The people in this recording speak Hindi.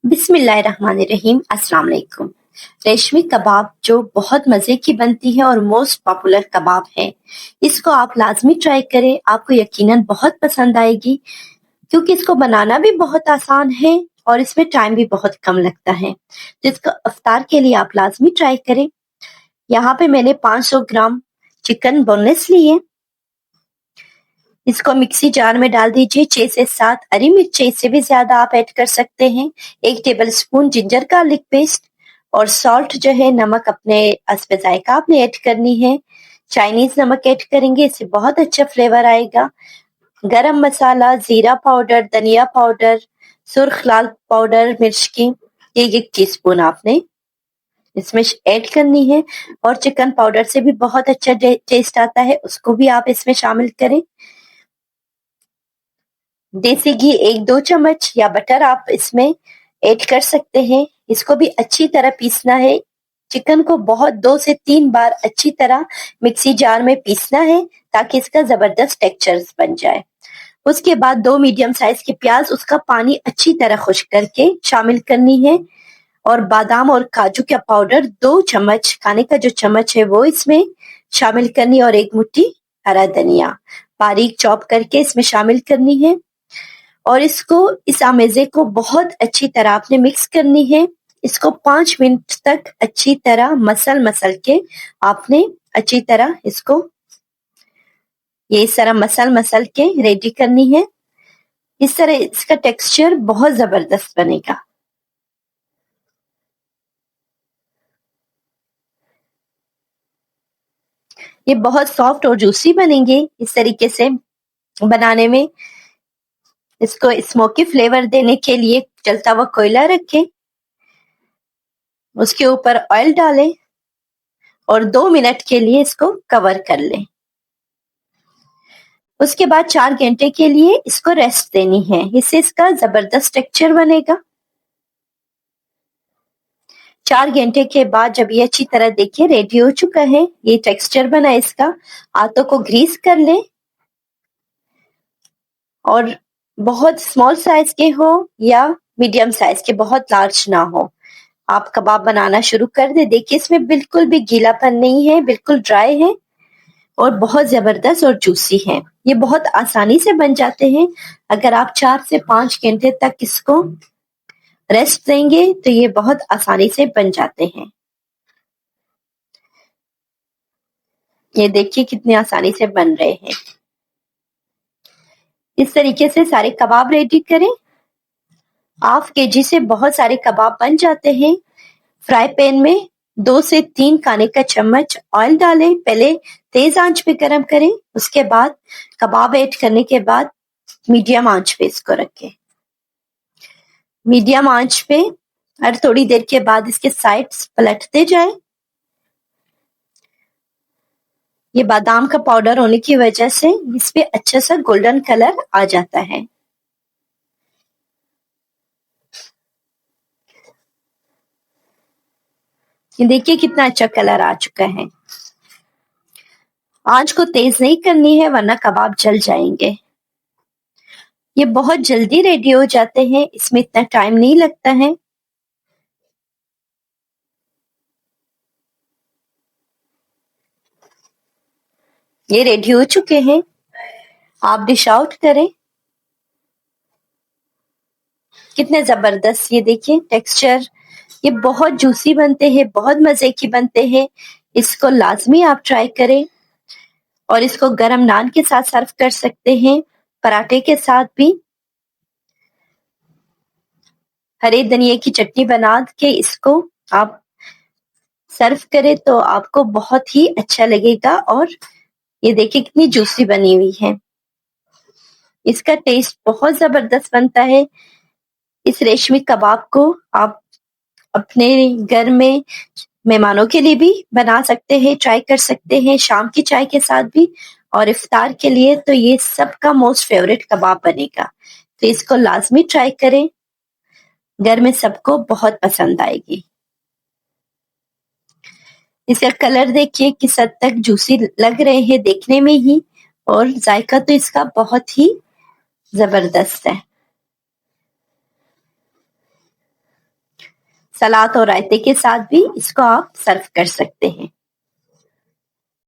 बिस्मिल्लाहिर्रहमानिर्रहीम। अस्सलाम वालेकुम। रेशमी कबाब जो बहुत मज़े की बनती है और मोस्ट पॉपुलर कबाब है। इसको आप लाज़मी ट्राई करें, आपको यकीनन बहुत पसंद आएगी क्योंकि इसको बनाना भी बहुत आसान है और इसमें टाइम भी बहुत कम लगता है। तो इसको इफ्तार के लिए आप लाज़मी ट्राई करें। यहाँ पे मैंने 500 ग्राम चिकन बोनलेस लिए। इसको मिक्सी जार में डाल दीजिए। 6 से 7 हरी मिर्ची, इससे भी ज़्यादा आप ऐड कर सकते हैं। 1 टेबलस्पून जिंजर गार्लिक पेस्ट और सॉल्ट जो है, नमक अपने हस्ब ज़ायक़ा आपने ऐड करनी है। चाइनीज़ नमक ऐड करेंगे, इससे बहुत अच्छा फ्लेवर आएगा। गरम मसाला, ज़ीरा पाउडर, धनिया पाउडर, सुर्ख लाल पाउडर मिर्च की 1-1 टीस्पून आपने इसमें ऐड करनी है और चिकन पाउडर से भी बहुत अच्छा टेस्ट आता है, उसको भी आप इसमें शामिल करें। देसी घी 1-2 चम्मच या बटर आप इसमें ऐड कर सकते हैं। इसको भी अच्छी तरह पीसना है। चिकन को बहुत 2 से 3 बार अच्छी तरह मिक्सी जार में पीसना है ताकि इसका ज़बरदस्त टेक्सचर्स बन जाए। उसके बाद 2 मीडियम साइज़ के प्याज़, उसका पानी अच्छी तरह खुश्क करके शामिल करनी है और बादाम और काजू का पाउडर 2 चम्मच, खाने का जो चम्मच है वो इसमें शामिल करनी है और 1 मुट्ठी हरा धनिया बारीक चॉप करके इसमें शामिल करनी है और इसको इस आमेज़े को बहुत अच्छी तरह आपने मिक्स करनी है। इसको 5 मिनट तक अच्छी तरह मसल के आपने अच्छी तरह इसको इस तरह मसल के रेडी करनी है। इस तरह इसका टेक्सचर बहुत ज़बरदस्त बनेगा। ये बहुत सॉफ्ट और जूसी बनेंगे इस तरीके से बनाने में। इसको स्मोकी फ्लेवर देने के लिए जलता हुआ कोयला रखें, उसके ऊपर ऑयल डालें और 2 मिनट के लिए इसको कवर कर लें। उसके बाद 4 घंटे के लिए इसको रेस्ट देनी है, इससे इसका ज़बरदस्त टेक्सचर बनेगा। 4 घंटे के बाद जब ये अच्छी तरह देखिए रेडी हो चुका है, ये टेक्सचर बना इसका, हाथों को ग्रीस कर लें और बहुत स्मॉल साइज के हो या मीडियम साइज के, बहुत लार्ज ना हो। आप कबाब बनाना शुरू कर दें। देखिए इसमें बिल्कुल भी गीलापन नहीं है, बिल्कुल ड्राई है और बहुत ज़बरदस्त और जूसी है। ये बहुत आसानी से बन जाते हैं। अगर आप 4 से 5 घंटे तक इसको रेस्ट देंगे तो ये बहुत आसानी से बन जाते हैं। ये देखिए कितने आसानी से बन रहे हैं। इस तरीके से सारे कबाब रेडी करें। हाफ केजी से बहुत सारे कबाब बन जाते हैं। फ्राई पैन में 2 से 3 खाने का चम्मच ऑयल डालें। पहले तेज आंच पे गरम करें, उसके बाद कबाब ऐड करने के बाद मीडियम आंच पे इसको रखें। मीडियम आंच पे हर थोड़ी देर के बाद इसके साइड्स पलटते जाएं। ये बादाम का पाउडर होने की वजह से इस पे अच्छा सा गोल्डन कलर आ जाता है। ये देखिए कितना अच्छा कलर आ चुका है। आंच को तेज नहीं करनी है वरना कबाब जल जाएंगे। ये बहुत जल्दी रेडी हो जाते हैं, इसमें इतना टाइम नहीं लगता है। ये रेडी हो चुके हैं, आप डिश आउट करें। कितने जबरदस्त ये देखिए टेक्सचर। ये बहुत जूसी बनते हैं, बहुत मजे की बनते हैं। इसको लाजमी आप ट्राई करें और इसको गरम नान के साथ सर्व कर सकते हैं, पराठे के साथ भी। हरे धनिए की चटनी बना के इसको आप सर्व करें तो आपको बहुत ही अच्छा लगेगा। और ये देखिए कितनी जूसी बनी हुई है। इसका टेस्ट बहुत जबरदस्त बनता है। इस रेशमी कबाब को आप अपने घर में मेहमानों के लिए भी बना सकते हैं, ट्राई कर सकते हैं, शाम की चाय के साथ भी और इफ्तार के लिए तो ये सबका मोस्ट फेवरेट कबाब बनेगा। तो इसको लाजमी ट्राई करें, घर में सबको बहुत पसंद आएगी। इसका कलर देखिए किस हद तक जूसी लग रहे हैं देखने में ही और जायका तो इसका बहुत ही जबरदस्त है। सलाद और रायते के साथ भी इसको आप सर्व कर सकते हैं।